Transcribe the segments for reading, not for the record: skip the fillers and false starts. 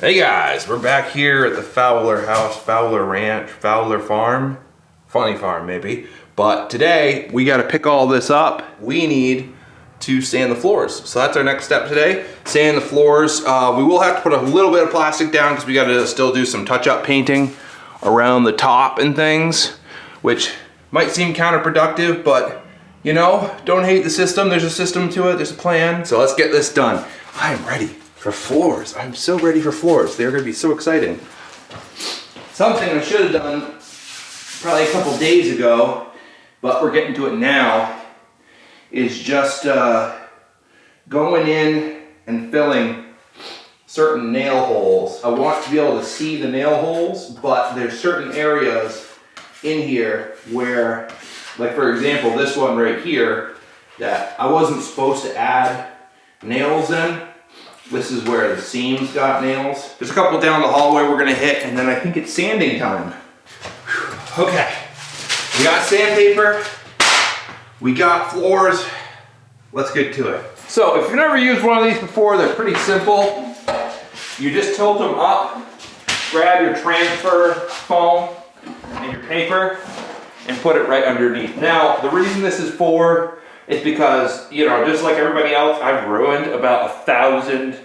Hey guys, we're back here at the Fowler house, Fowler ranch, Fowler farm. Funny farm maybe. But today we gotta pick all this up. We need to sand the floors. So that's our next step today. Sand the floors. We will have to put a little bit of plastic down because we gotta still do some touch-up painting around the top and things, which might seem counterproductive, but you know, don't hate the system. There's a system to it, there's a plan. So let's get this done. I am ready for floors. I'm so ready for floors. They're gonna be so exciting. Something I should have done probably a couple days ago, but we're getting to it now, is just going in and filling certain nail holes. I want to be able to see the nail holes, but there's certain areas in here where, like for example, this one right here, that I wasn't supposed to add nails in. This is where the seams got nails. There's a couple down the hallway we're gonna hit, and then I think it's sanding time. Whew. Okay, we got sandpaper, we got floors, let's get to it. So if you've never used one of these before, they're pretty simple. You just tilt them up, grab your transfer foam and your paper, and put it right underneath. Now, the reason this is for is because, you know, just like everybody else, I've ruined about 1,000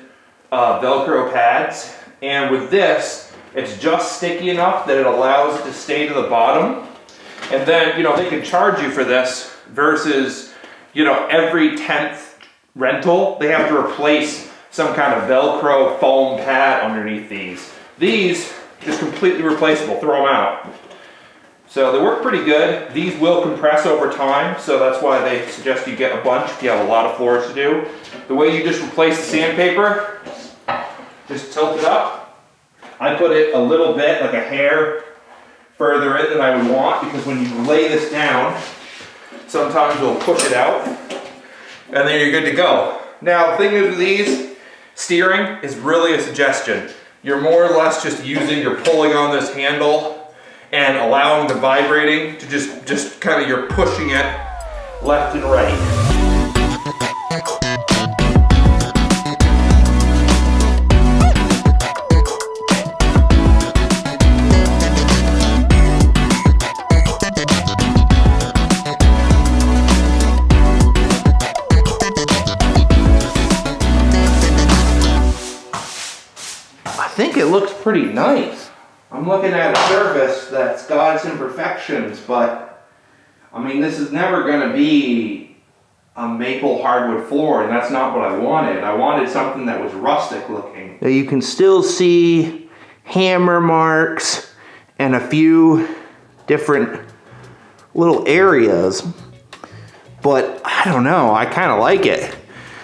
Velcro pads. And with this, it's just sticky enough that it allows it to stay to the bottom. And then, you know, they can charge you for this versus, you know, every 10th rental, they have to replace some kind of Velcro foam pad underneath these. These, just completely replaceable, throw them out. So they work pretty good. These will compress over time, so that's why they suggest you get a bunch if you have a lot of floors to do. The way you just replace the sandpaper, just tilt it up. I put it a little bit, like a hair, further in than I would want, because when you lay this down, sometimes it'll push it out, and then you're good to go. Now, the thing is with these, steering is really a suggestion. You're more or less just you're pulling on this handle and allowing the vibrating to just kind of, you're pushing it left and right. I think it looks pretty nice. I'm looking at a surface that's got its imperfections, but I mean, this is never gonna be a maple hardwood floor, and that's not what I wanted. I wanted something that was rustic looking. Now you can still see hammer marks and a few different little areas, but I don't know, I kinda like it.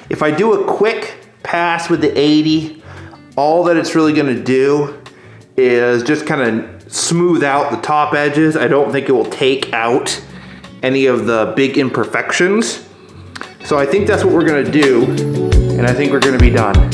If I do a quick pass with the 80, all that it's really gonna do is just kind of smooth out the top edges. I don't think it will take out any of the big imperfections. So I think that's what we're gonna do, and I think we're gonna be done.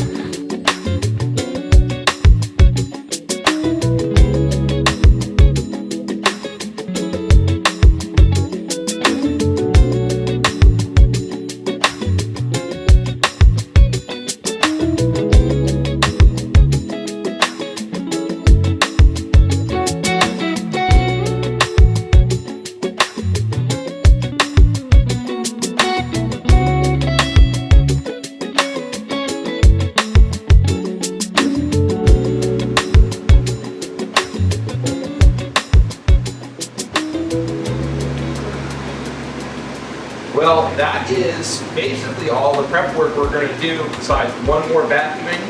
Well, that is basically all the prep work we're going to do besides one more vacuuming.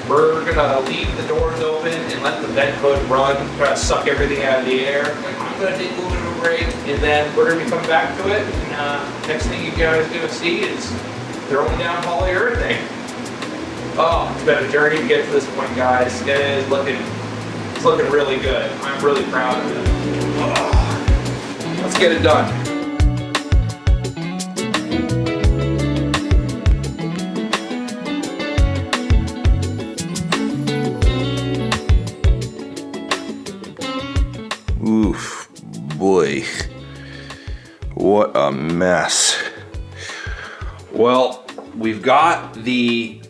We're going to leave the doors open and let the vent hood run, try to suck everything out of the air. I'm going to take a little bit of a break, and then we're going to be coming back to it. And next thing you guys are going to see is throwing down polyurethane. Oh, it's been a journey to get to this point, guys. It's looking really good. I'm really proud of it. Oh, let's get it done. Oof, boy, what a mess. Well, we've got the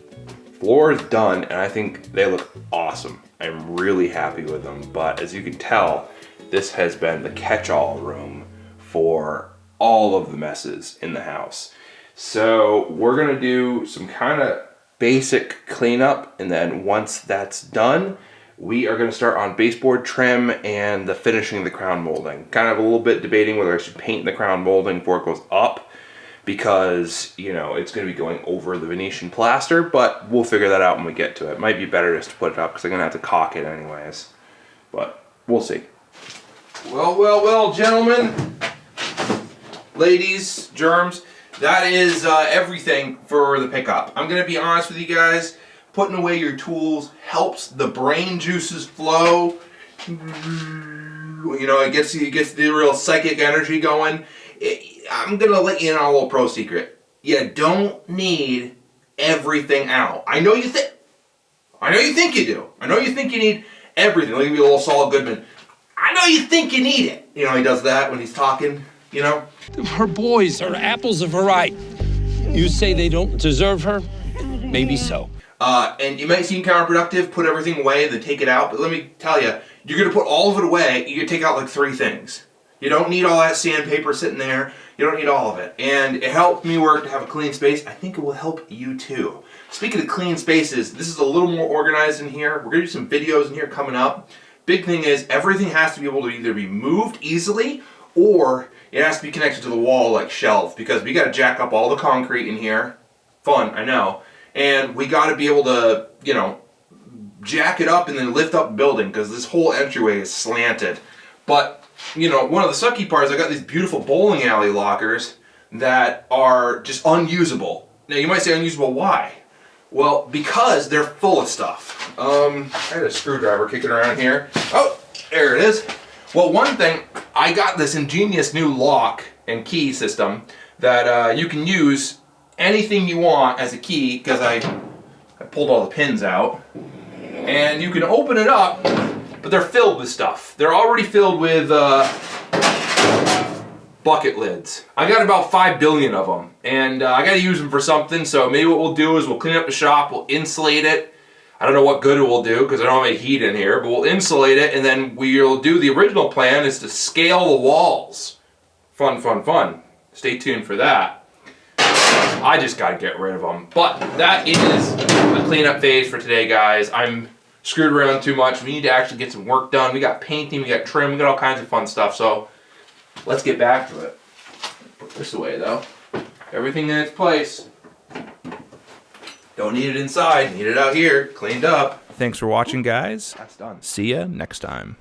Floor is done, and I think they look awesome. I'm really happy with them, but as you can tell, this has been the catch-all room for all of the messes in the house. So we're gonna do some kind of basic cleanup, and then once that's done, we are gonna start on baseboard trim and the finishing the crown molding. Kind of a little bit debating whether I should paint the crown molding before it goes up, because, you know, it's gonna be going over the Venetian plaster, but we'll figure that out when we get to it. It might be better just to put it up, because I'm gonna have to caulk it anyways, but we'll see. Well, well, well, gentlemen, ladies, germs, that is everything for the pickup. I'm gonna be honest with you guys, putting away your tools helps the brain juices flow. You know, it gets the real psychic energy going. I'm gonna let you in on a little pro secret. You don't need everything out. I know you think you do. I know you think you need everything. Let me give you a little Saul Goodman. I know you think you need it. You know, he does that when he's talking, you know? Her boys are apples of her eye. You say they don't deserve her? Maybe so. And you might seem counterproductive, put everything away, then take it out, but let me tell you, you're gonna put all of it away, you're gonna take out like 3 things. You don't need all that sandpaper sitting there, you don't need all of it. And it helped me work to have a clean space. I think it will help you too. Speaking of clean spaces, this is a little more organized in here. We're gonna do some videos in here coming up. Big thing is, everything has to be able to either be moved easily, or it has to be connected to the wall like shelves, because we gotta jack up all the concrete in here. Fun, I know. And we got to be able to, you know, jack it up and then lift up the building, because this whole entryway is slanted. But, you know, one of the sucky parts, I got these beautiful bowling alley lockers that are just unusable. Now you might say unusable, why? Well, because they're full of stuff. I had a screwdriver kicking around here. Oh, there it is. Well, one thing, I got this ingenious new lock and key system that you can use anything you want as a key, because I pulled all the pins out, and you can open it up, but they're filled with stuff. They're already filled with bucket lids. I got about 5 billion of them, and I got to use them for something, so maybe what we'll do is we'll clean up the shop, we'll insulate it. I don't know what good it will do, because I don't have any heat in here, but we'll insulate it, and then we'll do, the original plan is to scale the walls. Fun, fun, fun. Stay tuned for that. I just gotta get rid of them. But that is the cleanup phase for today, guys. I'm screwed around too much. We need to actually get some work done. We got painting, we got trim, we got all kinds of fun stuff. So let's get back to it. Put this away though. Everything in its place. Don't need it inside, need it out here, cleaned up. Thanks for watching, guys. That's done. See ya next time.